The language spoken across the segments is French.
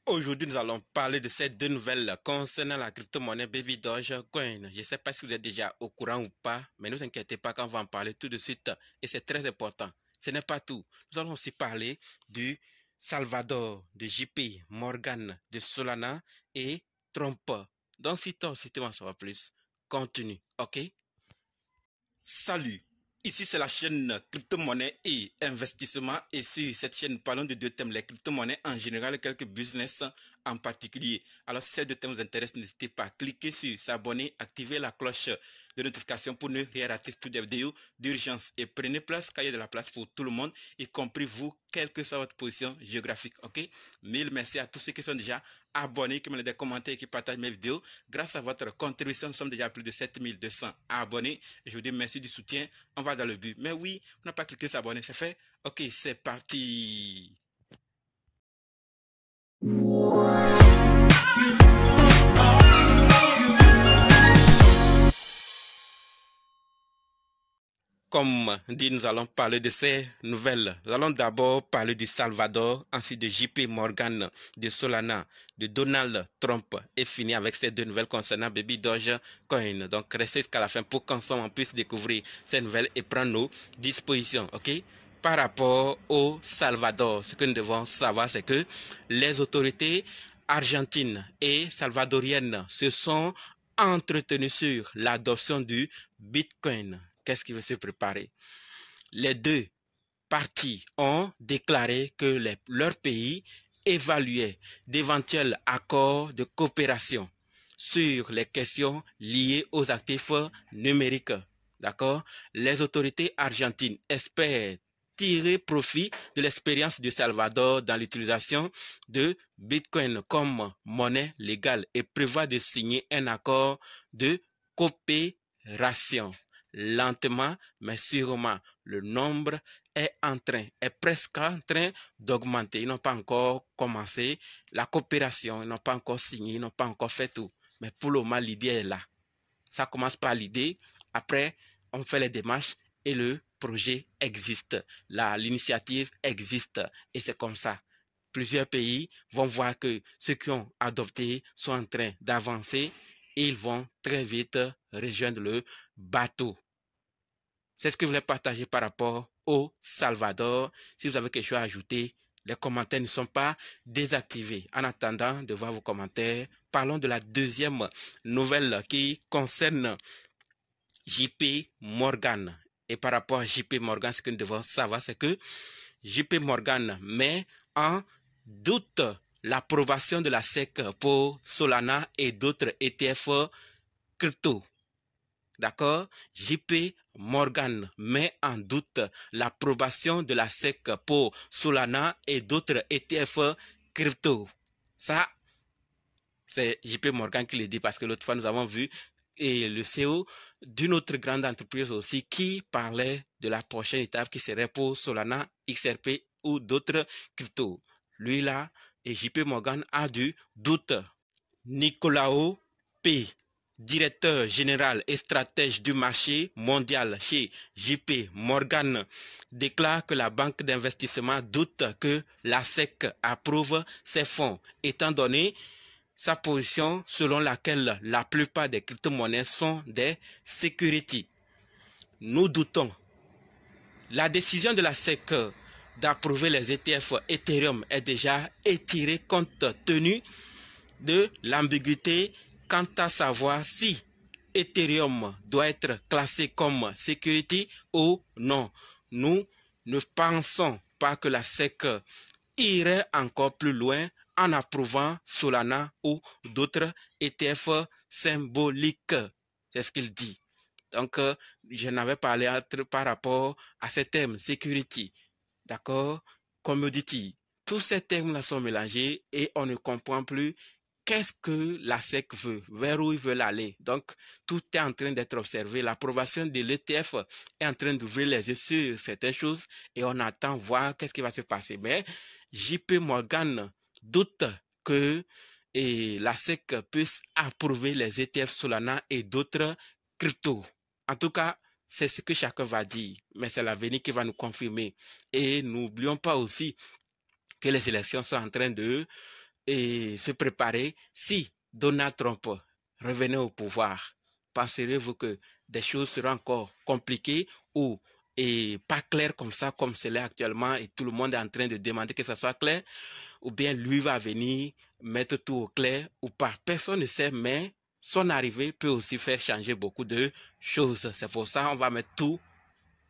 Aujourd'hui, nous allons parler de ces deux nouvelles concernant la crypto-monnaie Baby Dogecoin. Je ne sais pas si vous êtes déjà au courant ou pas, mais ne vous inquiétez pas qu'on va en parler tout de suite et c'est très important. Ce n'est pas tout. Nous allons aussi parler du Salvador, de JP, Morgan, de Solana et Trump. Donc, si tu veux en savoir plus, continue, ok? Salut, ici c'est la chaîne crypto-monnaie et investissement et sur cette chaîne nous parlons de deux thèmes, les crypto-monnaies en général et quelques business en particulier. Alors si ces deux thèmes vous intéressent, n'hésitez pas à cliquer sur s'abonner, activer la cloche de notification pour ne rien rater toutes les vidéos d'urgence et prenez place car il y a de la place pour tout le monde, y compris vous, quelle que soit votre position géographique, ok? Mille merci à tous ceux qui sont déjà abonnés, qui me laissent des commentaires et qui partagent mes vidéos. Grâce à votre contribution, nous sommes déjà à plus de 7200 abonnés. Je vous dis merci du soutien. On va dans le but. Mais oui, on n'a pas cliqué sur s'abonner, c'est fait. Ok, c'est parti. Comme dit, nous allons parler de ces nouvelles. Nous allons d'abord parler du Salvador, ensuite de JP Morgan, de Solana, de Donald Trump et finir avec ces deux nouvelles concernant Baby Dogecoin. Donc restez jusqu'à la fin pour qu'ensemble on puisse découvrir ces nouvelles et prendre nos dispositions, ok? Par rapport au Salvador, ce que nous devons savoir, c'est que les autorités argentines et salvadoriennes se sont entretenues sur l'adoption du Bitcoin. Qu'est-ce qui veut se préparer? Les deux parties ont déclaré que leur pays évaluait d'éventuels accords de coopération sur les questions liées aux actifs numériques. D'accord? Les autorités argentines espèrent tirer profit de l'expérience du Salvador dans l'utilisation de Bitcoin comme monnaie légale et prévoit de signer un accord de coopération. Lentement, mais sûrement, le nombre est presque en train d'augmenter. Ils n'ont pas encore commencé la coopération, ils n'ont pas encore signé, ils n'ont pas encore fait tout. Mais pour le moment, l'idée est là. Ça commence par l'idée, après, on fait les démarches et le projet existe. L'initiative existe et c'est comme ça. Plusieurs pays vont voir que ceux qui ont adopté sont en train d'avancer et ils vont très vite rejoindre le bateau. C'est ce que je voulais partager par rapport au Salvador. Si vous avez quelque chose à ajouter, les commentaires ne sont pas désactivés. En attendant de voir vos commentaires, parlons de la deuxième nouvelle qui concerne JP Morgan. Et par rapport à JP Morgan, ce que nous devons savoir, c'est que JP Morgan met en doute l'approbation de la SEC pour Solana et d'autres ETF crypto. D'accord? JP Morgan met en doute l'approbation de la SEC pour Solana et d'autres ETF crypto. Ça, c'est JP Morgan qui le dit parce que l'autre fois, nous avons vu et le CEO d'une autre grande entreprise aussi qui parlait de la prochaine étape qui serait pour Solana, XRP ou d'autres cryptos. Lui là, et JP Morgan a du doute. Nicolao P., directeur général et stratège du marché mondial chez JP Morgan, déclare que la banque d'investissement doute que la SEC approuve ces fonds, étant donné sa position selon laquelle la plupart des crypto-monnaies sont des securities. Nous doutons. La décision de la SEC d'approuver les ETF Ethereum est déjà étirée compte tenu de l'ambiguïté quant à savoir si Ethereum doit être classé comme security ou non. Nous ne pensons pas que la SEC irait encore plus loin en approuvant Solana ou d'autres ETF symboliques. C'est ce qu'il dit. Donc, je n'avais parlé par rapport à ces termes, security, d'accord, commodity. Tous ces termes-là sont mélangés et on ne comprend plus qu'est-ce que la SEC veut, vers où ils veulent aller. Donc, tout est en train d'être observé. L'approbation de l'ETF est en train d'ouvrir les yeux sur certaines choses et on attend voir qu'est-ce qui va se passer. Mais JP Morgan doute que la SEC puisse approuver les ETF Solana et d'autres cryptos. En tout cas, c'est ce que chacun va dire, mais c'est l'avenir qui va nous confirmer. Et n'oublions pas aussi que les élections sont en train de se préparer si Donald Trump revenait au pouvoir? Penseriez-vous que des choses seront encore compliquées ou pas claires comme ça, comme c'est là actuellement, et tout le monde est en train de demander que ça soit clair, ou bien lui va venir mettre tout au clair ou pas? Personne ne sait, mais son arrivée peut aussi faire changer beaucoup de choses. C'est pour ça qu'on va mettre tout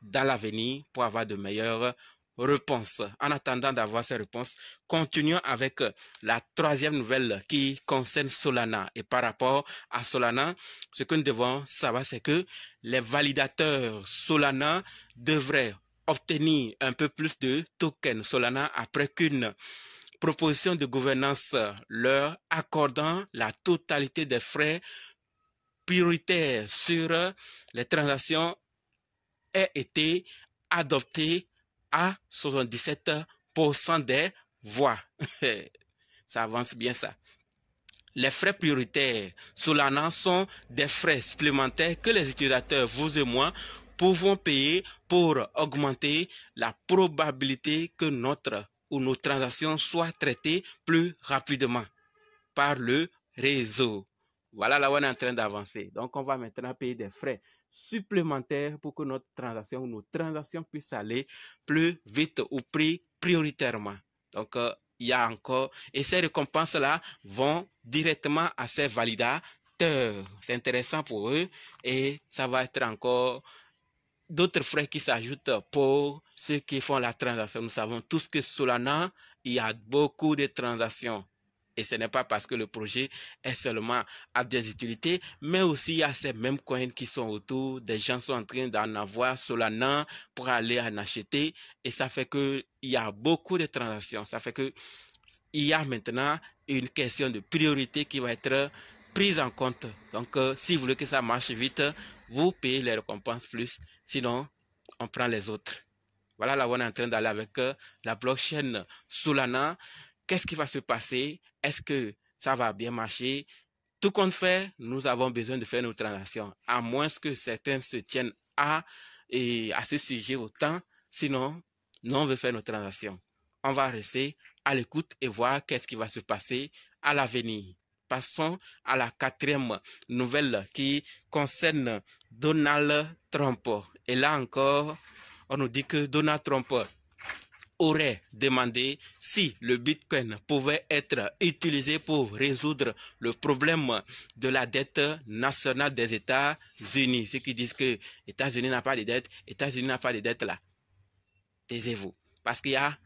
dans l'avenir pour avoir de meilleures réponses. En attendant d'avoir ces réponses, continuons avec la troisième nouvelle qui concerne Solana. Et par rapport à Solana, ce que nous devons savoir, c'est que les validateurs Solana devraient obtenir un peu plus de tokens Solana après qu'une proposition de gouvernance leur accordant la totalité des frais prioritaires sur les transactions ait été adoptée à 77% des voix. Ça avance bien ça. Les frais prioritaires Solana sont des frais supplémentaires que les utilisateurs, vous et moi, pouvons payer pour augmenter la probabilité que notre ou nos transactions soient traitées plus rapidement par le réseau. Voilà là où on est en train d'avancer. Donc, on va maintenant payer des frais supplémentaires pour que notre transaction ou nos transactions puissent aller plus vite ou prioritairement. Donc, il y a encore, et ces récompenses-là vont directement à ces validateurs. C'est intéressant pour eux et ça va être encore d'autres frais qui s'ajoutent pour ceux qui font la transaction. Nous savons tous que Solana, il y a beaucoup de transactions. Et ce n'est pas parce que le projet est seulement à des utilités, mais aussi il y a ces mêmes coins qui sont autour. Des gens sont en train d'en avoir Solana pour aller en acheter. Et ça fait qu'il y a beaucoup de transactions. Ça fait qu'il y a maintenant une question de priorité qui va être prise en compte. Donc, si vous voulez que ça marche vite, vous payez les récompenses plus. Sinon, on prend les autres. Voilà là où on est en train d'aller avec la blockchain Solana. Qu'est-ce qui va se passer? Est-ce que ça va bien marcher? Tout compte fait, nous avons besoin de faire nos transactions, à moins que certains se tiennent à ce sujet autant. Sinon, nous, on veut faire nos transactions. On va rester à l'écoute et voir qu'est-ce qui va se passer à l'avenir. Passons à la quatrième nouvelle qui concerne Donald Trump. Et là encore, on nous dit que Donald Trump aurait demandé si le Bitcoin pouvait être utilisé pour résoudre le problème de la dette nationale des États-Unis. Ceux qui disent que les États-Unis n'ont pas de dette, États-Unis n'ont pas de dette là. Taisez-vous. Parce qu'il n'y a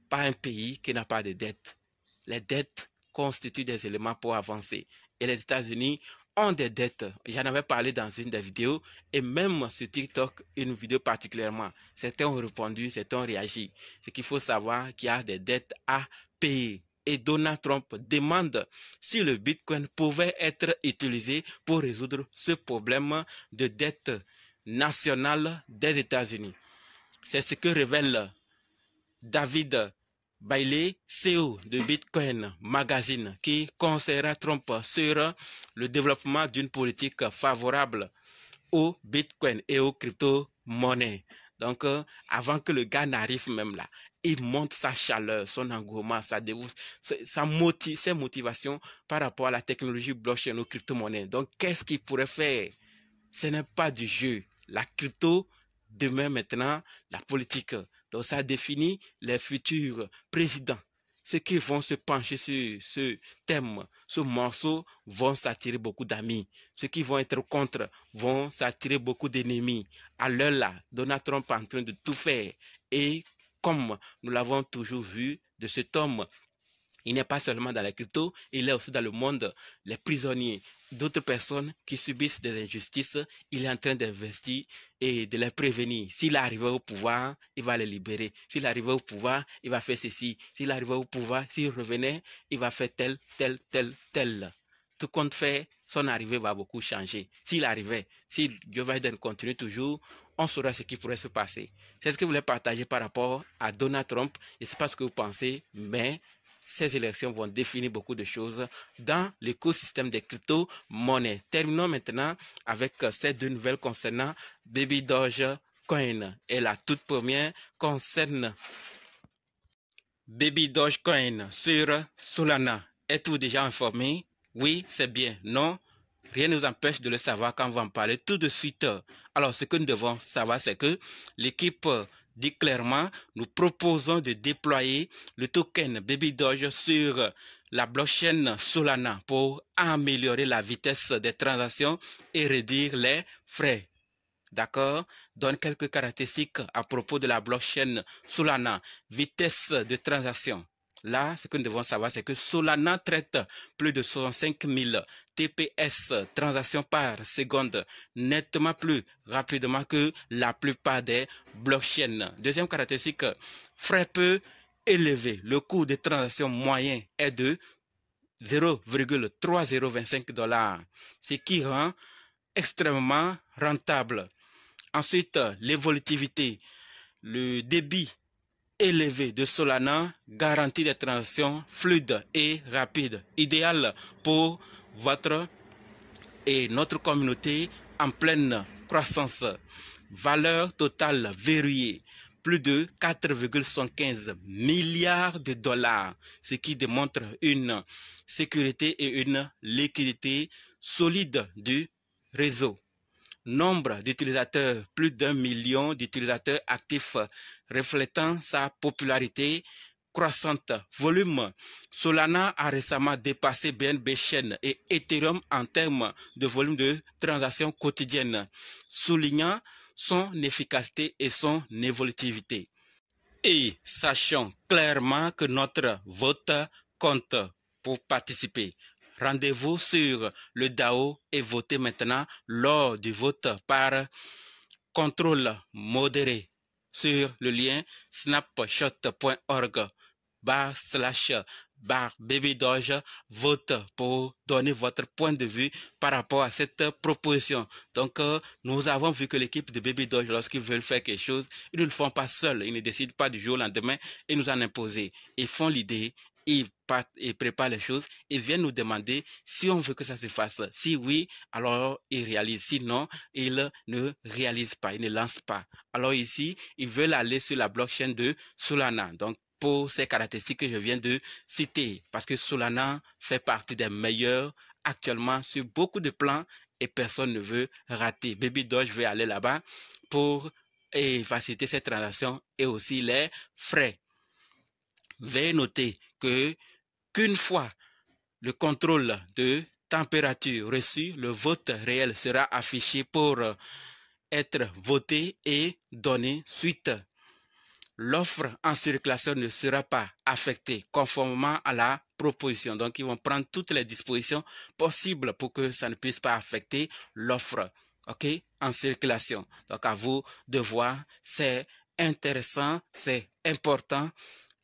pas un pays qui n'a pas de dette. Les dettes constituent des éléments pour avancer. Et les États-Unis ont des dettes. J'en avais parlé dans une des vidéos et même sur TikTok, une vidéo particulièrement. Certains ont répondu, certains ont réagi. Ce qu'il faut savoir qu'il y a des dettes à payer. Et Donald Trump demande si le Bitcoin pouvait être utilisé pour résoudre ce problème de dette nationale des États-Unis. C'est ce que révèle David Bailey, CEO de Bitcoin Magazine, qui conseillera Trump sur le développement d'une politique favorable au Bitcoin et aux crypto-monnaies. Donc, avant que le gars n'arrive même là, il montre sa chaleur, son engouement, ses motivations par rapport à la technologie blockchain aux crypto-monnaies. Donc, qu'est-ce qu'il pourrait faire? Ce n'est pas du jeu. La crypto, demain maintenant, la politique. Donc, ça définit les futurs présidents. Ceux qui vont se pencher sur ce thème, ce morceau, vont s'attirer beaucoup d'amis. Ceux qui vont être contre vont s'attirer beaucoup d'ennemis. À l'heure là, Donald Trump est en train de tout faire. Et comme nous l'avons toujours vu de cet homme, il n'est pas seulement dans la crypto, il est aussi dans le monde, les prisonniers, d'autres personnes qui subissent des injustices, il est en train d'investir et de les prévenir. S'il arrive au pouvoir, il va les libérer. S'il arrive au pouvoir, il va faire ceci. S'il arrive au pouvoir, s'il revenait, il va faire tel. Tout compte fait, son arrivée va beaucoup changer. S'il arrivait, si Joe Biden continue toujours, on saura ce qui pourrait se passer. C'est ce que je voulais partager par rapport à Donald Trump. Je ne sais pas ce que vous pensez, mais ces élections vont définir beaucoup de choses dans l'écosystème des crypto-monnaies. Terminons maintenant avec ces deux nouvelles concernant Baby Dogecoin. Et la toute première concerne Baby Dogecoin sur Solana. Êtes-vous déjà informé? Oui, c'est bien. Non, rien ne nous empêche de le savoir quand on va en parler tout de suite. Alors, ce que nous devons savoir, c'est que l'équipe dit clairement, nous proposons de déployer le token Baby Doge sur la blockchain Solana pour améliorer la vitesse des transactions et réduire les frais. D'accord? Donne quelques caractéristiques à propos de la blockchain Solana. Vitesse de transaction. Là, ce que nous devons savoir, c'est que Solana traite plus de 65 000 TPS, transactions par seconde, nettement plus rapidement que la plupart des blockchains. Deuxième caractéristique, frais peu élevé. Le coût de transaction moyen est de 0,3025 $, ce qui rend extrêmement rentable. Ensuite, l'évolutivité, le débit élevé de Solana garantit des transactions fluides et rapides, idéal pour votre et notre communauté en pleine croissance. Valeur totale verrouillée, plus de 4,75 milliards de $, ce qui démontre une sécurité et une liquidité solide du réseau. Nombre d'utilisateurs, plus d'1 million d'utilisateurs actifs, reflétant sa popularité croissante. Volume, Solana a récemment dépassé BNB Chain et Ethereum en termes de volume de transactions quotidiennes, soulignant son efficacité et son évolutivité. Et sachons clairement que notre vote compte pour participer. Rendez-vous sur le DAO et votez maintenant lors du vote par contrôle modéré sur le lien snapshot.org/babydoge. Vote pour donner votre point de vue par rapport à cette proposition. Donc, nous avons vu que l'équipe de Baby Doge, lorsqu'ils veulent faire quelque chose, ils ne le font pas seuls. Ils ne décident pas du jour au lendemain et nous en imposer. Ils font l'idée, ils partent et préparent les choses et viennent nous demander si on veut que ça se fasse. Si oui, alors ils réalisent. Sinon, ils ne réalisent pas, ils ne lancent pas. Alors ici, ils veulent aller sur la blockchain de Solana. Donc, pour ces caractéristiques que je viens de citer, parce que Solana fait partie des meilleurs actuellement sur beaucoup de plans et personne ne veut rater. Baby Doge veut aller là-bas pour faciliter ces transactions et aussi les frais. Veuillez noter qu'une fois le contrôle de température reçu, le vote réel sera affiché pour être voté et donné suite. L'offre en circulation ne sera pas affectée conformément à la proposition. Donc, ils vont prendre toutes les dispositions possibles pour que ça ne puisse pas affecter l'offre, en circulation. Donc, à vous de voir, c'est intéressant, c'est important.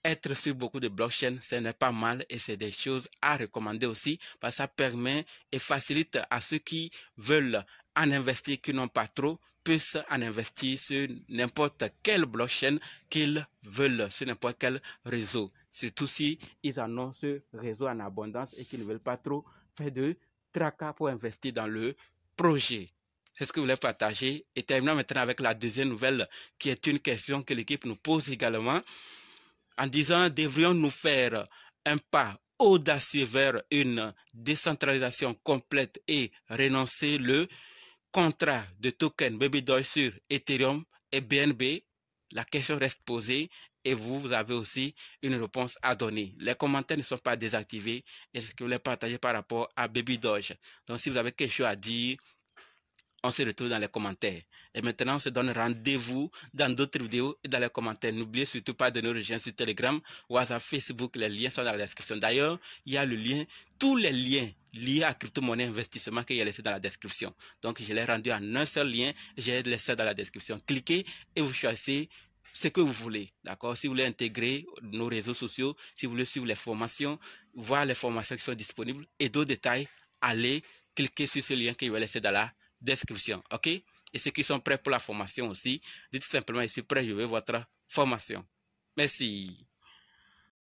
Être sur beaucoup de blockchains, ce n'est pas mal et c'est des choses à recommander aussi parce que ça permet et facilite à ceux qui veulent en investir, qui n'ont pas trop, puissent en investir sur n'importe quelle blockchain qu'ils veulent, sur n'importe quel réseau. Surtout si ils en ont ce réseau en abondance et qu'ils ne veulent pas trop faire de tracas pour investir dans le projet. C'est ce que je voulais partager. Et terminons maintenant avec la deuxième nouvelle qui est une question que l'équipe nous pose également en disant, devrions-nous faire un pas audacieux vers une décentralisation complète et renoncer le contrat de token Baby Doge sur Ethereum et BNB? La question reste posée et vous avez aussi une réponse à donner. Les commentaires ne sont pas désactivés et ce que vous voulez partager par rapport à Baby Doge. Donc, si vous avez quelque chose à dire, on se retrouve dans les commentaires. Et maintenant, on se donne rendez-vous dans d'autres vidéos et dans les commentaires. N'oubliez surtout pas de nous rejoindre sur Telegram, WhatsApp, Facebook. Les liens sont dans la description. D'ailleurs, il y a le lien, tous les liens liés à crypto-monnaie investissement qu'il y a laissé dans la description. Donc, je l'ai rendu en un seul lien. J'ai laissé dans la description. Cliquez et vous choisissez ce que vous voulez. D'accord? Si vous voulez intégrer nos réseaux sociaux, si vous voulez suivre les formations, voir les formations qui sont disponibles et d'autres détails, allez cliquer sur ce lien que je vais laisser dans la description, et ceux qui sont prêts pour la formation aussi, dites simplement, je suis prêt, je veux votre formation. Merci.